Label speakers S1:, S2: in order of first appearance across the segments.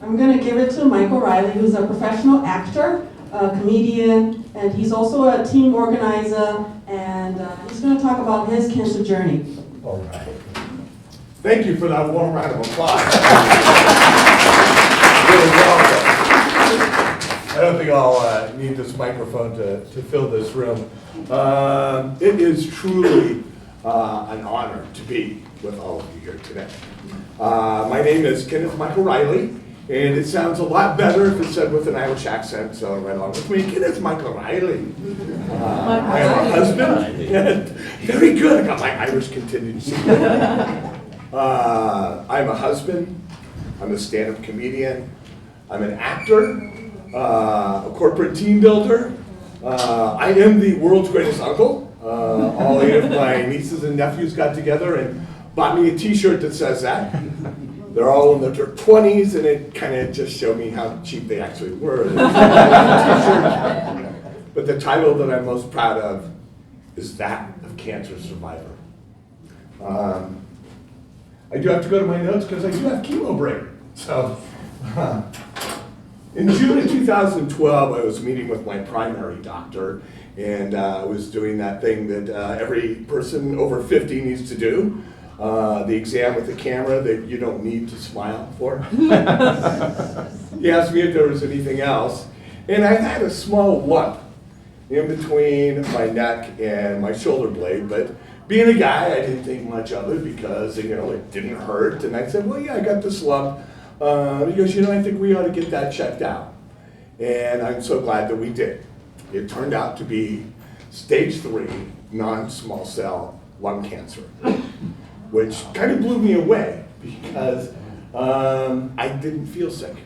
S1: I'm going to give it to Michael Riley, who's a professional actor, a comedian, and he's also a team organizer, and he's going to talk about his cancer journey.
S2: All right. Thank you for that warm round of applause. Really welcome. I don't think I'll need this microphone to fill this room. It is truly an honor to be with all of you here today. My name is Kenneth Michael Riley, and it sounds a lot better if it's said with an Irish accent, so right along with me, Kenneth Michael Riley. I am a husband. Very good, I got my Irish contingency. I'm a husband, I'm a stand-up comedian, I'm an actor, a corporate team builder. I am the world's greatest uncle. All 8 of my nieces and nephews got together and bought me a t-shirt that says that. They're all in their 20s, and it kind of just showed me how cheap they actually were. But the title that I'm most proud of is that of Cancer Survivor. I do have to go to my notes because I do have chemo break. So, in June of 2012, I was meeting with my primary doctor, and I was doing that thing that every person over 50 needs to do. The exam with the camera that you don't need to smile for. He asked me if there was anything else, and I had a small lump in between my neck and my shoulder blade, but being a guy, I didn't think much of it because, it didn't hurt, and I said, well, yeah, I got this lump. He goes, I think we ought to get that checked out. And I'm so glad that we did. It turned out to be stage 3 non-small cell lung cancer, which kind of blew me away because I didn't feel sick.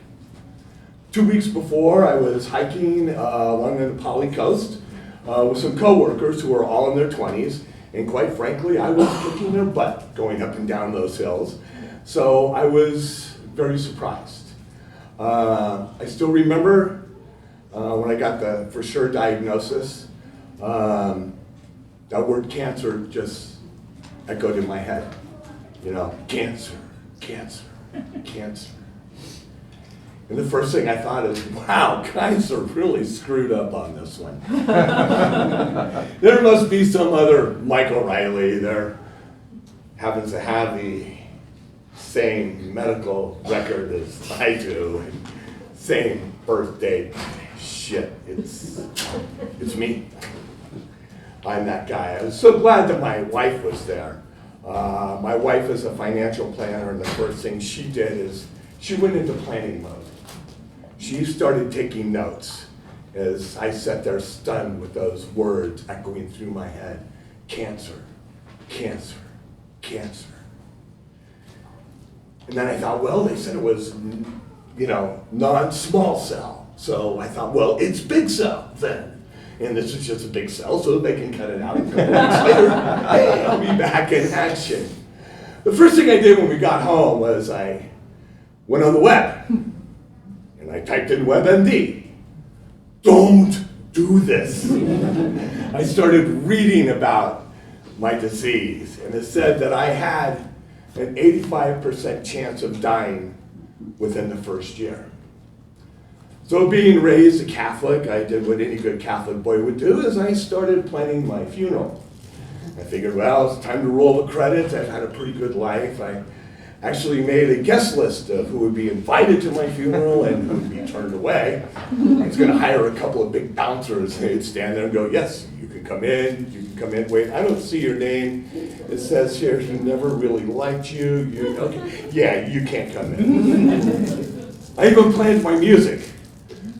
S2: 2 weeks before, I was hiking along the Nepali coast with some coworkers who were all in their 20s, and quite frankly, I was kicking their butt going up and down those hills. So I was very surprised. I still remember when I got the for sure diagnosis, that word cancer just echoed in my head. Cancer, cancer, cancer. And the first thing I thought is, wow, guys are really screwed up on this one. There must be some other Michael Riley there happens to have the same medical record as I do, and same birth date. Shit, it's me. I'm that guy. I was so glad that my wife was there. My wife is a financial planner, and the first thing she did is she went into planning mode. She started taking notes as I sat there stunned with those words echoing through my head. Cancer, cancer, cancer. And then I thought, well, they said it was, non-small cell. So I thought, well, it's big cell then. And this is just a big cell, so they can cut it out. And a couple weeks later, hey, I'll be back in action. The first thing I did when we got home was I went on the web. And I typed in WebMD. Don't do this. I started reading about my disease, and it said that I had an 85% chance of dying within the first year. So being raised a Catholic, I did what any good Catholic boy would do, is I started planning my funeral. I figured, well, it's time to roll the credits. I've had a pretty good life. I actually made a guest list of who would be invited to my funeral and who would be turned away. I was going to hire a couple of big bouncers. They'd stand there and go, yes, you can come in, wait, I don't see your name. It says here, he never really liked you. Okay. Yeah, you can't come in. I even planned my music.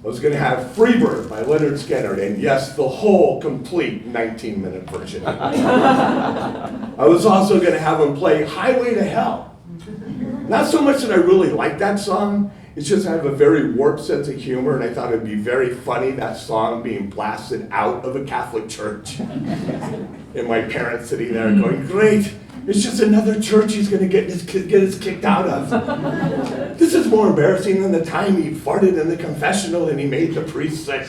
S2: I was going to have Freebird by Leonard Skinner, and yes, the whole complete 19-minute version. I was also going to have him play Highway to Hell. Not so much that I really like that song, it's just I have a very warped sense of humor, and I thought it'd be very funny, that song being blasted out of a Catholic church. And my parents sitting there going, great, it's just another church he's gonna get us kicked out of. This is more embarrassing than the time he farted in the confessional and he made the priest sick.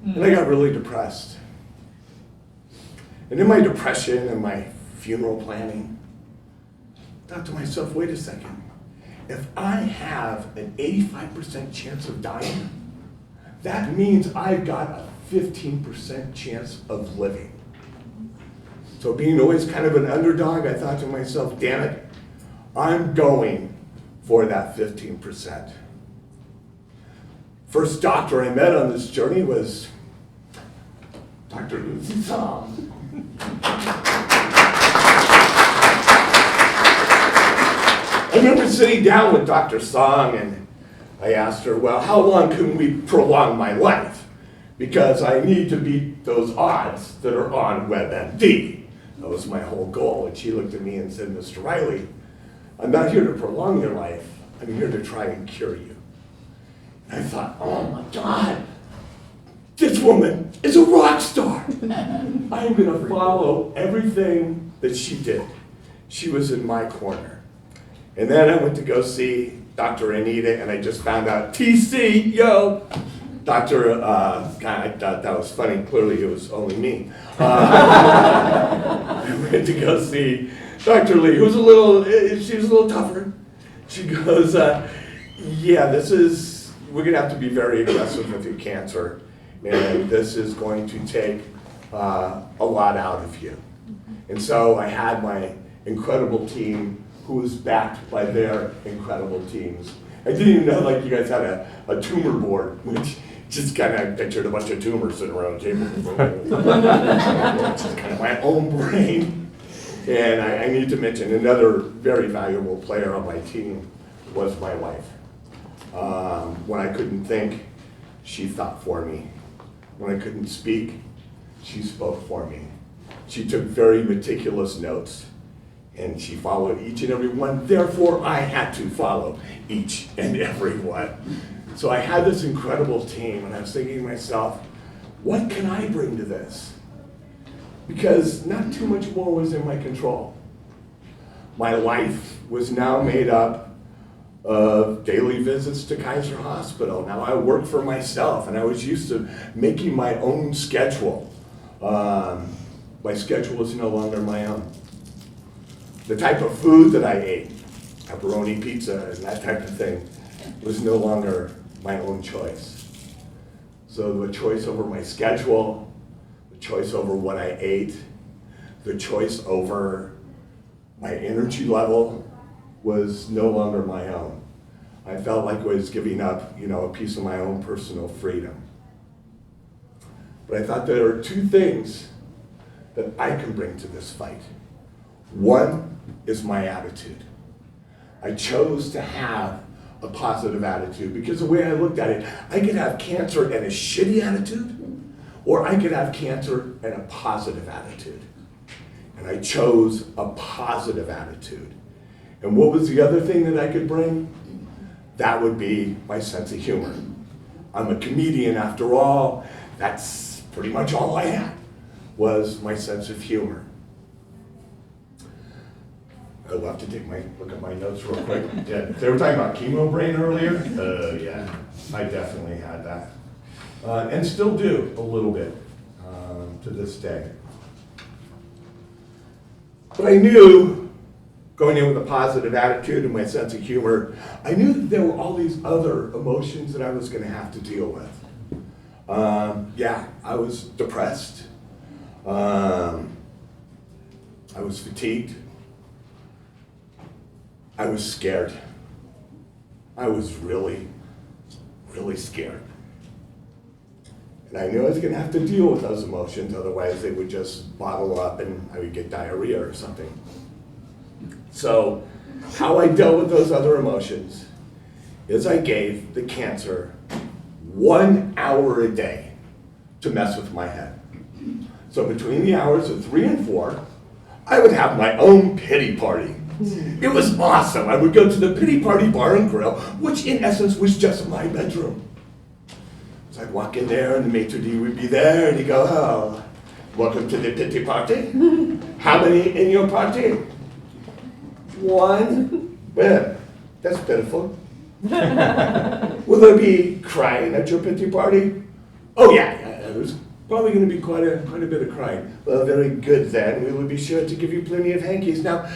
S2: And I got really depressed. And in my depression and my funeral planning, thought to myself, wait a second. If I have an 85% chance of dying, that means I've got a 15% chance of living. So being always kind of an underdog, I thought to myself, damn it, I'm going for that 15%. First doctor I met on this journey was Dr. Lucy Song. I remember sitting down with Dr. Song and I asked her, well, how long can we prolong my life? Because I need to beat those odds that are on WebMD. That was my whole goal. And she looked at me and said, Mr. Riley, I'm not here to prolong your life. I'm here to try and cure you. And I thought, oh my God, this woman is a rock star. I am going to follow everything that she did. She was in my corner. And then I went to go see Dr. Anita, and I just found out, TC, yo, Dr. God, I thought that was funny. Clearly, it was only me. I went to go see Dr. Lee, who's she was a little tougher. She goes, yeah, we're going to have to be very aggressive with your cancer, and this is going to take a lot out of you. And so I had my incredible team who was backed by their incredible teams. I didn't even know like you guys had a tumor board, which just kind of pictured a bunch of tumors sitting around a table. Just kind of my own brain. And I need to mention another very valuable player on my team was my wife. When I couldn't think, she thought for me. When I couldn't speak, she spoke for me. She took very meticulous notes. And she followed each and every one. Therefore, I had to follow each and every one. So I had this incredible team, and I was thinking to myself, what can I bring to this? Because not too much more was in my control. My life was now made up of daily visits to Kaiser Hospital. Now I work for myself, and I was used to making my own schedule. My schedule was no longer my own. The type of food that I ate, pepperoni pizza and that type of thing, was no longer my own choice. So the choice over my schedule, the choice over what I ate, the choice over my energy level was no longer my own. I felt like I was giving up, a piece of my own personal freedom. But I thought there are two things that I can bring to this fight. One is my attitude. I chose to have a positive attitude because the way I looked at it, I could have cancer and a shitty attitude, or I could have cancer and a positive attitude. And I chose a positive attitude. And what was the other thing that I could bring? That would be my sense of humor. I'm a comedian after all. That's pretty much all I had, was my sense of humor. I'll have to take look at my notes real quick. Yeah, they were talking about chemo brain earlier. Yeah, I definitely had that. And still do a little bit to this day. But I knew, going in with a positive attitude and my sense of humor, I knew that there were all these other emotions that I was going to have to deal with. Yeah, I was depressed. I was fatigued. I was scared. I was really, really scared. And I knew I was going to have to deal with those emotions, otherwise they would just bottle up and I would get diarrhea or something. So how I dealt with those other emotions is I gave the cancer 1 hour a day to mess with my head. So between the hours of 3 and 4, I would have my own pity party. It was awesome. I would go to the Pity Party Bar and Grill, which in essence was just my bedroom. So I'd walk in there and the maitre d' would be there and he'd go, oh, welcome to the pity party. How many in your party? 1. Well, that's pitiful. Will there be crying at your pity party? Oh yeah, there's probably going to be quite a bit of crying. Well, very good then. We will be sure to give you plenty of hankies. Now,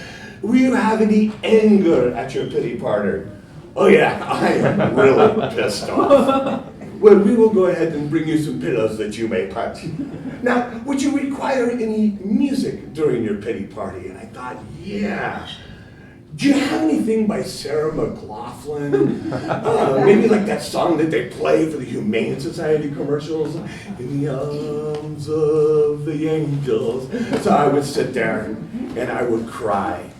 S2: Will you have any anger at your pity party? Oh yeah, I am really pissed off. Well, we will go ahead and bring you some pillows that you may punch. Now, would you require any music during your pity party? And I thought, yeah. Do you have anything by Sarah McLachlan? Maybe like that song that they play for the Humane Society commercials? In the arms of the angels. So I would sit there and I would cry.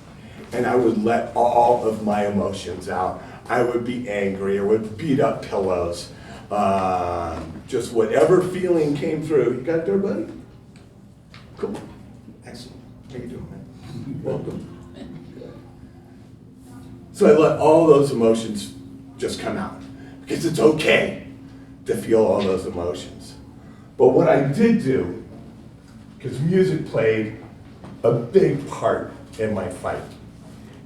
S2: And I would let all of my emotions out. I would be angry, I would beat up pillows. Just whatever feeling came through. You got it there, buddy? Cool. Excellent. How you doing, man? Welcome. So I let all those emotions just come out. Because it's okay to feel all those emotions. But what I did do, because music played a big part in my fight,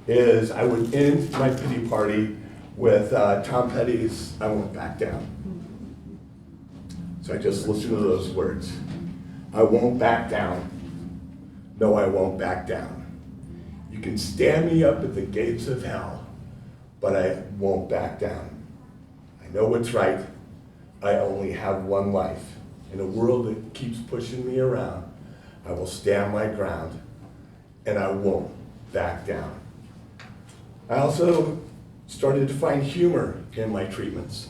S2: is I would end my pity party with Tom Petty's I Won't Back Down. So I just listened to those words. I won't back down. No, I won't back down. You can stand me up at the gates of hell, but I won't back down. I know what's right. I only have one life. In a world that keeps pushing me around, I will stand my ground, and I won't back down. I also started to find humor in my treatments.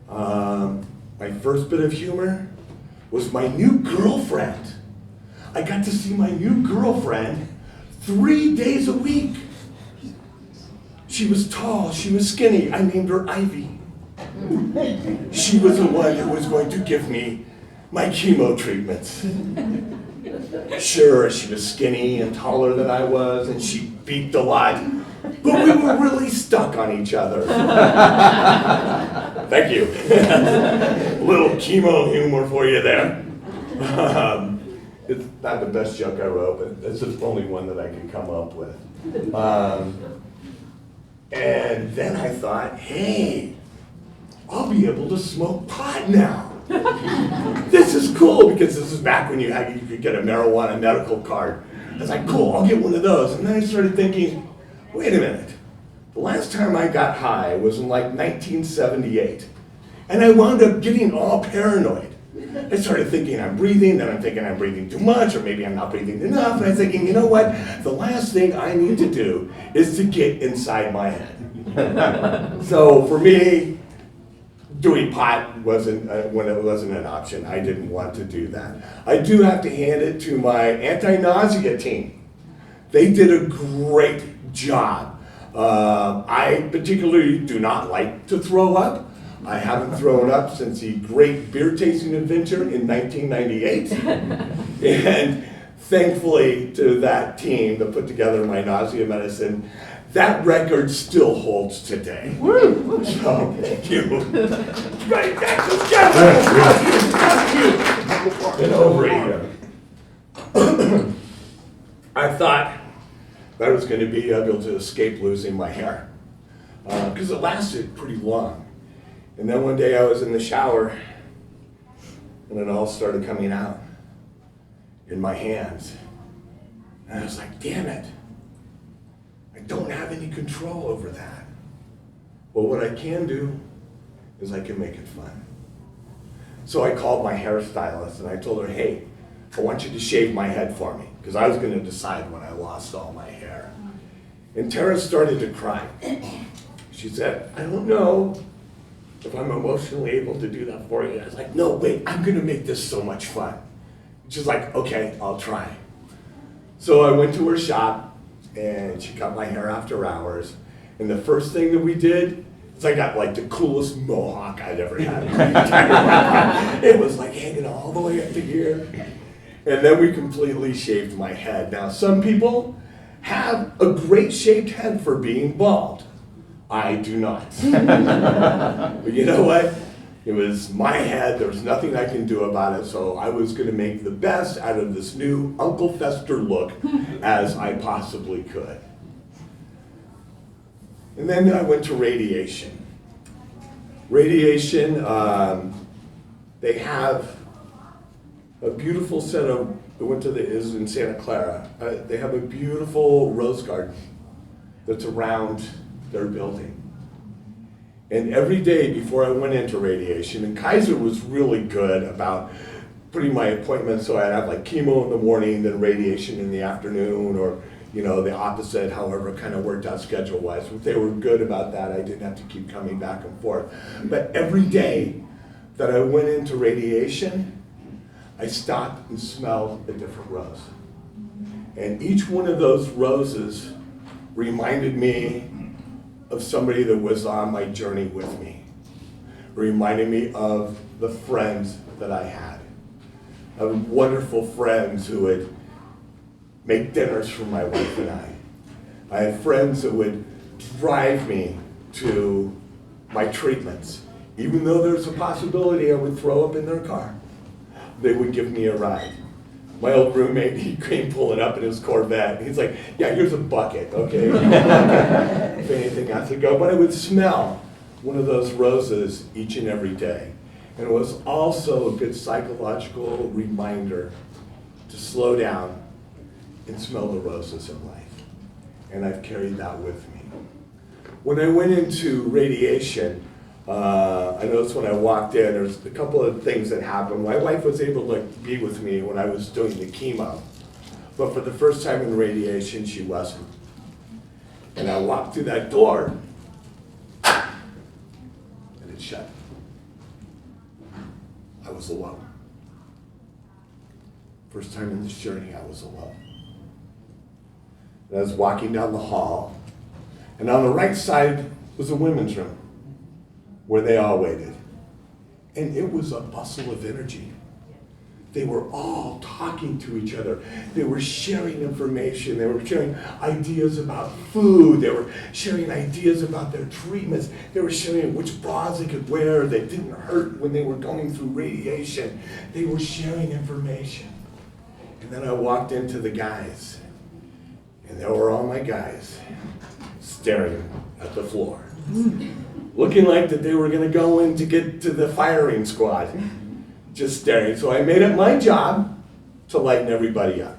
S2: My first bit of humor was my new girlfriend. I got to see my new girlfriend 3 days a week. She was tall, she was skinny, I named her Ivy. She was the one who was going to give me my chemo treatments. Sure, she was skinny and taller than I was, and she beeped a lot, but we were really stuck on each other. Thank you. Little chemo humor for you there. It's not the best joke I wrote, but it's the only one that I could come up with. And then I thought, hey, I'll be able to smoke pot now. This is cool, because this is back when you could get a marijuana medical card. I was like, cool, I'll get one of those. And then I started thinking, wait a minute. The last time I got high was in like 1978. And I wound up getting all paranoid. I started thinking I'm breathing, then I'm thinking I'm breathing too much, or maybe I'm not breathing enough. And I'm thinking, you know what? The last thing I need to do is to get inside my head. So for me, doing pot wasn't when it wasn't an option. I didn't want to do that. I do have to hand it to my anti-nausea team. They did a great job. I particularly do not like to throw up. I haven't thrown up since the great beer tasting adventure in 1998. And thankfully to that team that put together my nausea medicine, that record still holds today. So, thank you. Right, that's just thank you. And over here. I thought I was going to be able to escape losing my hair, because it lasted pretty long. And then one day I was in the shower, and it all started coming out in my hands. And I was like, damn it. I don't have any control over that. Well, what I can do is I can make it fun. So I called my hairstylist and I told her, hey, I want you to shave my head for me, because I was going to decide when I lost all my hair. And Tara started to cry. She said, I don't know if I'm emotionally able to do that for you. I was like, no, wait, I'm going to make this so much fun. She's like, okay, I'll try. So I went to her shop, and she cut my hair after hours. And the first thing that we did is I got like the coolest mohawk I'd ever had in my entire life. It was like hanging all the way up to here. And then we completely shaved my head. Now, some people have a great shaped head for being bald. I do not. But you know what? It was my head. There was nothing I can do about it. So I was going to make the best out of this new Uncle Fester look as I possibly could. And then I went to radiation. Radiation, they have a beautiful set of I went to is in Santa Clara. They have a beautiful rose garden that's around their building. And every day before I went into radiation, and Kaiser was really good about putting my appointments so I'd have like chemo in the morning, then radiation in the afternoon, or the opposite, however kind of worked out schedule-wise. But they were good about that. I didn't have to keep coming back and forth. But every day that I went into radiation, I stopped and smelled a different rose. And each one of those roses reminded me of somebody that was on my journey with me. Reminded me of the friends that I had. Of wonderful friends who would make dinners for my wife and I. I had friends that would drive me to my treatments. Even though there's a possibility I would throw up in their car, they would give me a ride. My old roommate, he came pulling up in his Corvette. He's like, yeah, here's a bucket, okay? If anything has to go. But I would smell one of those roses each and every day. And it was also a good psychological reminder to slow down and smell the roses in life. And I've carried that with me. When I went into radiation, I noticed when I walked in, there's a couple of things that happened. My wife was able to be with me when I was doing the chemo, but for the first time in radiation, she wasn't. And I walked through that door, and it shut. I was alone. First time in this journey, I was alone. And I was walking down the hall, and on the right side was a women's room, where they all waited. And it was a bustle of energy. They were all talking to each other. They were sharing information. They were sharing ideas about food. They were sharing ideas about their treatments. They were sharing which bras they could wear that didn't hurt when they were going through radiation. They were sharing information. And then I walked into the guys, and there were all my guys staring at the floor, looking like that they were going to go in to get to the firing squad, just staring. So I made it my job to lighten everybody up.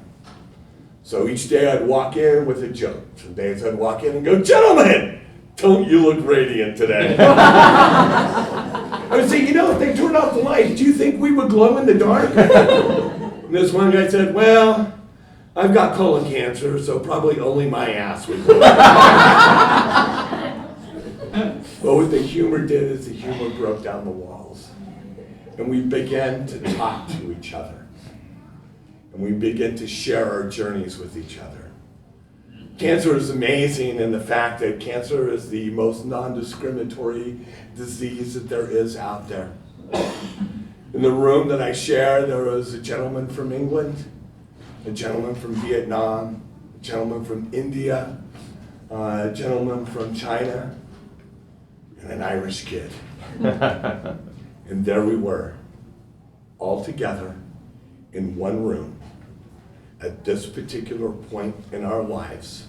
S2: So each day I'd walk in with a joke. Some days I'd walk in and go, gentlemen, don't you look radiant today? I would say, if they turned off the lights, do you think we would glow in the dark? And this one guy said, well, I've got colon cancer, so probably only my ass would glow. But what the humor did is the humor broke down the walls. And we began to talk to each other. And we began to share our journeys with each other. Cancer is amazing in the fact that cancer is the most non-discriminatory disease that there is out there. In the room that I shared, there was a gentleman from England, a gentleman from Vietnam, a gentleman from India, a gentleman from China, and an Irish kid. And there we were, all together in one room at this particular point in our lives,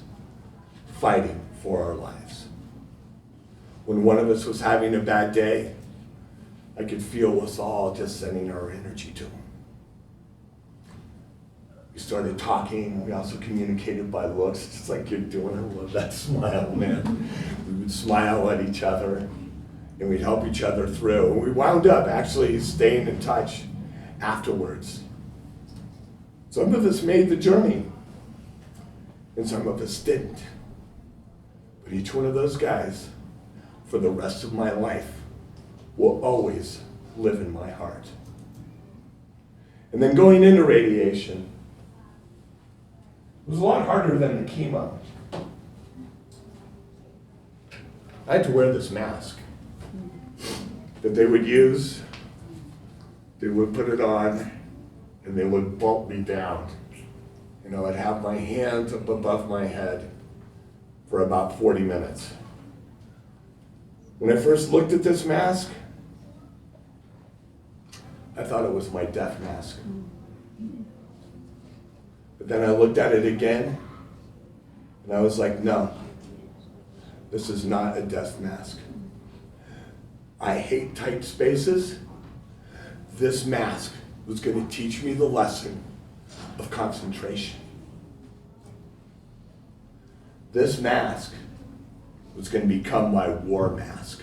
S2: fighting for our lives. When one of us was having a bad day, I could feel us all just sending our energy to him. We started talking. We also communicated by looks, just like you're doing. I love that smile, man. We would smile at each other, and we'd help each other through. And we wound up actually staying in touch afterwards. Some of us made the journey, and some of us didn't. But each one of those guys, for the rest of my life, will always live in my heart. And then going into radiation, it was a lot harder than the chemo. I had to wear this mask that they would use. They would put it on, and they would bump me down. I'd have my hands up above my head for about 40 minutes. When I first looked at this mask, I thought it was my death mask. But then I looked at it again, and I was like, no, this is not a death mask. I hate tight spaces. This mask was going to teach me the lesson of concentration. This mask was going to become my war mask.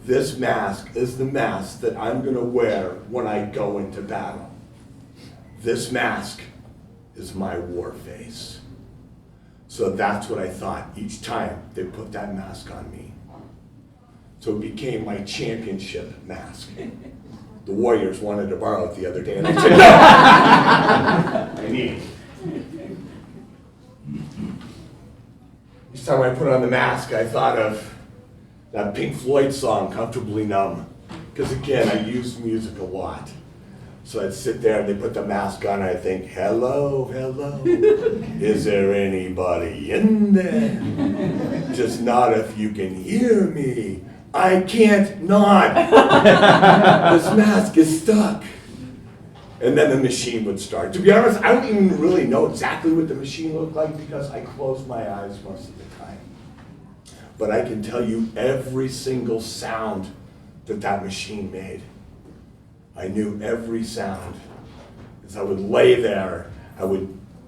S2: This mask is the mask that I'm going to wear when I go into battle. This mask is my war face. So that's what I thought each time they put that mask on me. So it became my championship mask. The Warriors wanted to borrow it the other day, and I said, no, I need it. Each time I put on the mask, I thought of that Pink Floyd song, Comfortably Numb. Because again, I use music a lot. So I'd sit there and they put the mask on and I'd think, hello, hello, is there anybody in there? Just nod if you can hear me. I can't nod. This mask is stuck. And then the machine would start. To be honest, I don't even really know exactly what the machine looked like because I closed my eyes most of the time. But I can tell you every single sound that machine made. I knew every sound. As I would lay there, I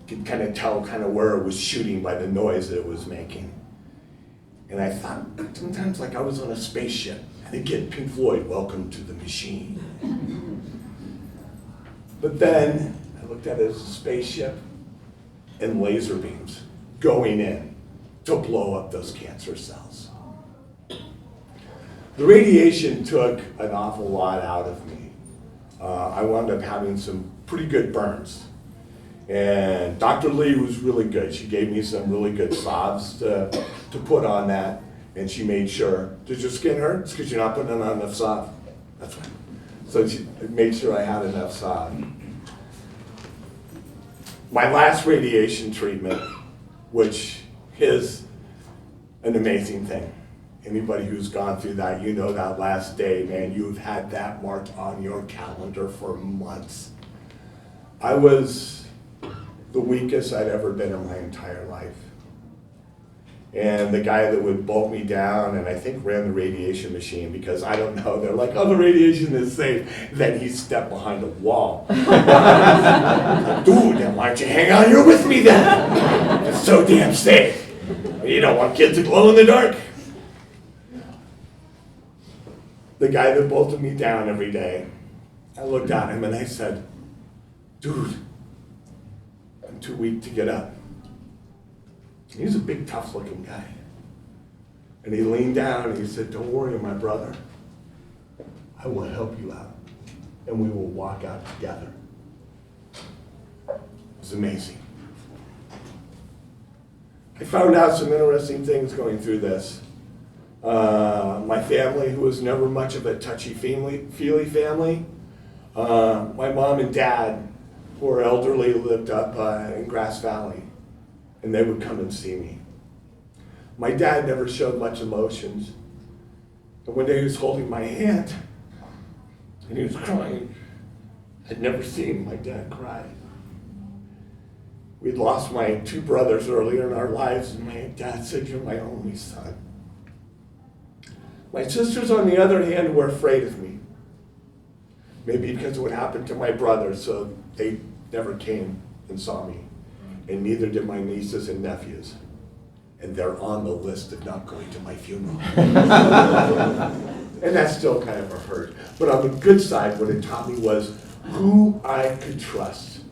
S2: could kind of tell where it was shooting by the noise that it was making. And I thought sometimes like I was on a spaceship. And again, Pink Floyd, Welcome to the Machine. But then I looked at it as a spaceship and laser beams going in to blow up those cancer cells. The radiation took an awful lot out of me. I wound up having some pretty good burns. And Dr. Lee was really good. She gave me some really good salves to put on that, and she made sure, did your skin hurt? It's because you're not putting on enough salve. That's right. So she made sure I had enough salve. My last radiation treatment, which is an amazing thing. Anybody who's gone through that, you know that last day, man, you've had that marked on your calendar for months. I was the weakest I'd ever been in my entire life. And the guy that would bolt me down and I think ran the radiation machine, because I don't know, they're like, oh, the radiation is safe. Then he stepped behind a wall. Dude, then why don't you hang out here with me then? It's so damn safe. You don't want kids to glow in the dark. The guy that bolted me down every day, I looked at him and I said, dude, I'm too weak to get up. He's a big, tough-looking guy. And he leaned down and he said, don't worry, my brother. I will help you out. And we will walk out together. It was amazing. I found out some interesting things going through this. My family, who was never much of a touchy-feely family, my mom and dad, who were elderly, lived up in Grass Valley, and they would come and see me. My dad never showed much emotions, and one day he was holding my hand, and he was crying. I'd never seen my dad cry. We'd lost my two brothers earlier in our lives, and my dad said, you're my only son. My sisters, on the other hand, were afraid of me. Maybe because of what happened to my brother, so they never came and saw me. And neither did my nieces and nephews. And they're on the list of not going to my funeral. And that's still kind of a hurt. But on the good side, what it taught me was who I could trust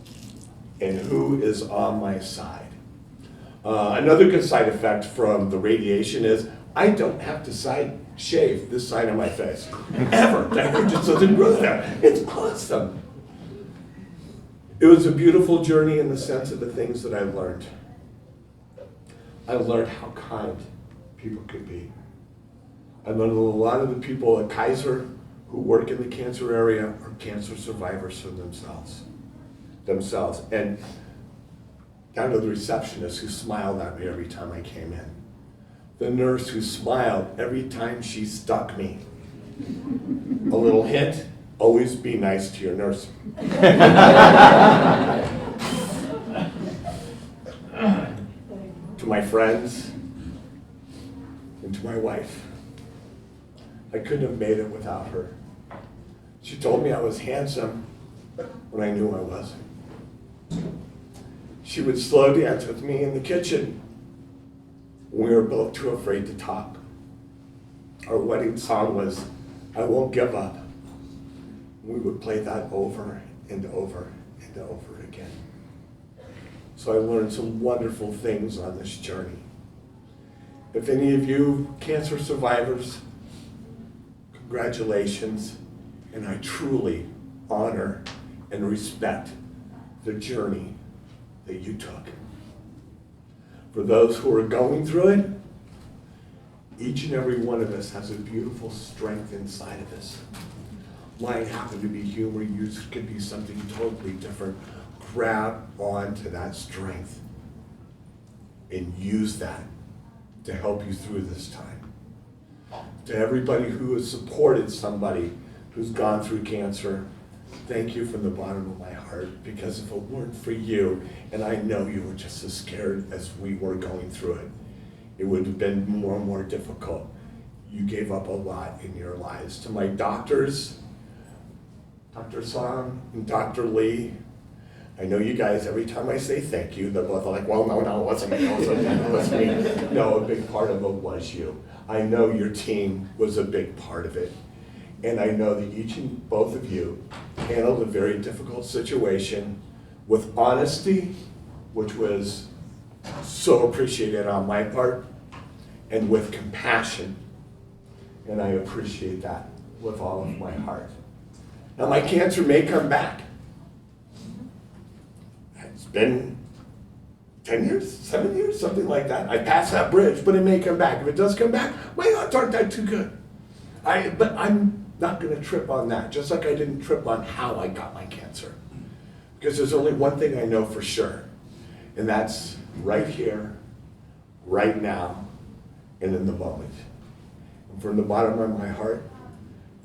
S2: and who is on my side. Another good side effect from the radiation is I don't have to shave this side of my face. Ever. That hair just doesn't grow there. It's awesome. It was a beautiful journey in the sense of the things that I learned. I learned how kind people could be. I learned a lot of the people at Kaiser who work in the cancer area are cancer survivors for themselves. And down to the receptionist who smiled at me every time I came in. The nurse who smiled every time she stuck me. A little hint, always be nice to your nurse. To my friends and to my wife. I couldn't have made it without her. She told me I was handsome when I knew I wasn't. She would slow dance with me in the kitchen. We were both too afraid to talk. Our wedding song was, "I Won't Give Up." We would play that over and over and over again. So I learned some wonderful things on this journey. If any of you cancer survivors, congratulations, and I truly honor and respect the journey that you took. For those who are going through it, each and every one of us has a beautiful strength inside of us. Mine happened to be humor, yours could be something totally different. Grab onto that strength and use that to help you through this time. To everybody who has supported somebody who's gone through cancer, thank you from the bottom of my heart, because if it weren't for you, and I know you were just as scared as we were going through it, it would have been more and more difficult. You gave up a lot in your lives. To my doctors, Dr. Song and Dr. Lee, I know you guys, every time I say thank you, they're both like, well, no, it wasn't me, it wasn't me. No, a big part of it was you. I know your team was a big part of it. And I know that each and both of you handled a very difficult situation with honesty, which was so appreciated on my part, and with compassion. And I appreciate that with all of my heart. Now my cancer may come back. It's been 10 years, 7 years, something like that. I passed that bridge, but it may come back. If it does come back, my odds aren't that too good. But I'm not gonna trip on that, just like I didn't trip on how I got my cancer. Because there's only one thing I know for sure, and that's right here, right now, and in the moment. And from the bottom of my heart,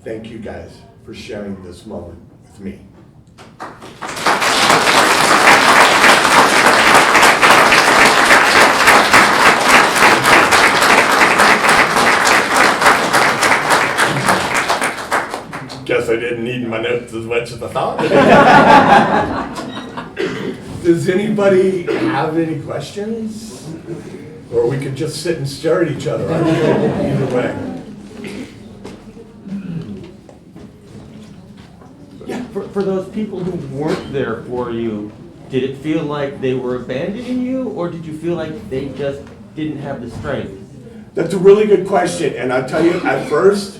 S2: thank you guys for sharing this moment with me. Guess I didn't need my notes as much as I thought. Does anybody have any questions? Or we could just sit and stare at each other. I'm good either way. Yeah.
S3: For those people who weren't there for you, did it feel like they were abandoning you, or did you feel like they just didn't have the strength?
S2: That's a really good question, and I'll tell you, at first,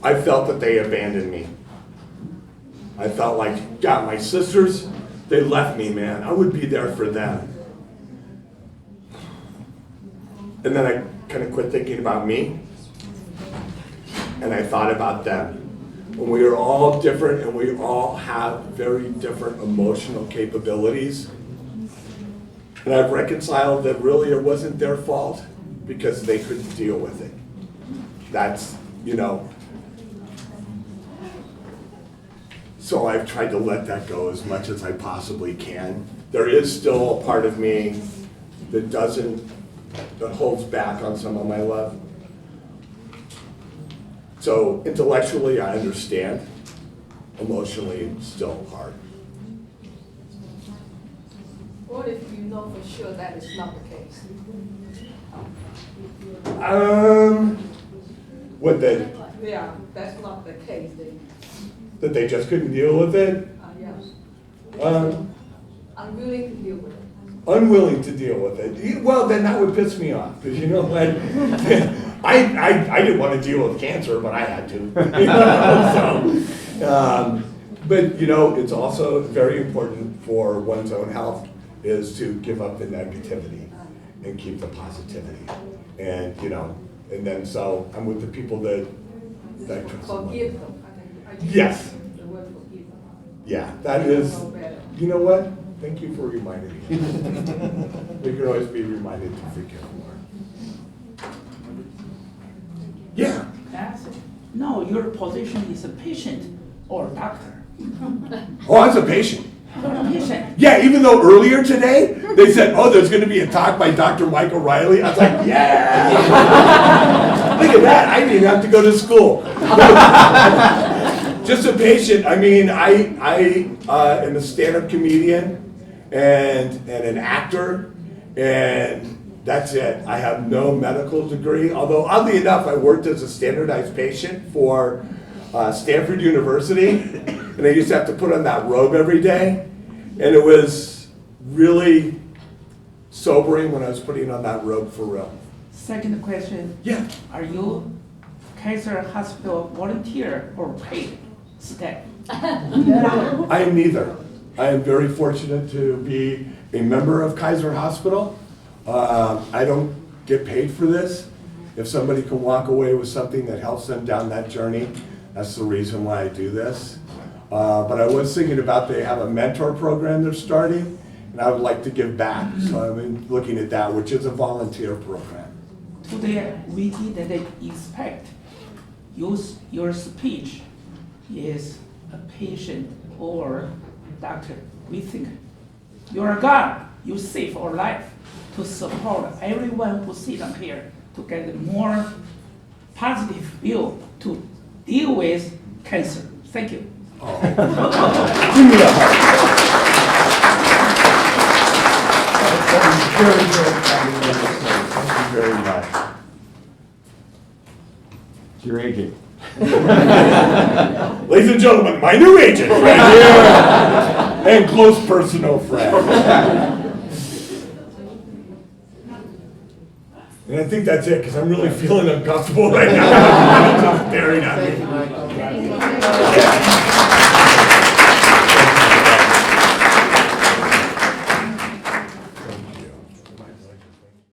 S2: I felt that they abandoned me. I felt like, God, my sisters, they left me, man. I would be there for them. And then I kind of quit thinking about me, and I thought about them. And we are all different, and we all have very different emotional capabilities. And I've reconciled that really it wasn't their fault, because they couldn't deal with it. That's, so I've tried to let that go as much as I possibly can. There is still a part of me that holds back on some of my love. So intellectually, I understand. Emotionally, it's still hard.
S4: What if you know for sure that is not the case?
S2: What they,
S4: Yeah, that's not the case, then,
S2: that they just couldn't deal with it?
S4: yes. Unwilling to deal with it.
S2: Unwilling to deal with it. Well, then that would piss me off, because you know what? I didn't want to deal with cancer, but I had to. But it's also very important for one's own health is to give up the negativity and keep the positivity. And and then so I'm with the people that
S4: Forgive them. I think
S2: Yes.
S4: the word forgive them.
S2: Yeah, that is.
S4: Know better.
S2: You know what? Thank you for reminding me. We can always be reminded to forgive more. Yeah.
S5: No, your position is a patient or doctor.
S2: Oh, I was a patient.
S5: You're a patient.
S2: Yeah, even though earlier today, they said, oh, there's going to be a talk by Dr. Mike O'Reilly. I was like, yeah! Look at that, I didn't even have to go to school. Just a patient. I mean, I am a stand-up comedian, and an actor, and that's it. I have no medical degree, although oddly enough, I worked as a standardized patient for Stanford University, and I used to have to put on that robe every day, and it was really sobering when I was putting on that robe for real.
S5: Second question,
S2: Yeah.
S5: are you Kaiser Hospital volunteer or paid staff?
S2: I am neither. I am very fortunate to be a member of Kaiser Hospital. I don't get paid for this. If somebody can walk away with something that helps them down that journey, that's the reason why I do this. But I was thinking about they have a mentor program they're starting, and I would like to give back. So I've been looking at that, which is a volunteer program.
S5: Today, we didn't expect your speech is a patient or doctor. We think you're a God, you save our life to support everyone who sit up here to get a more positive view to deal with cancer. Thank you.
S2: Oh. Give me a heart. That was very, very kind. Thank you very much.
S3: It's your agent.
S2: Ladies and gentlemen, my new agent right here, and close personal friend. And I think that's it, because I'm really feeling uncomfortable right now.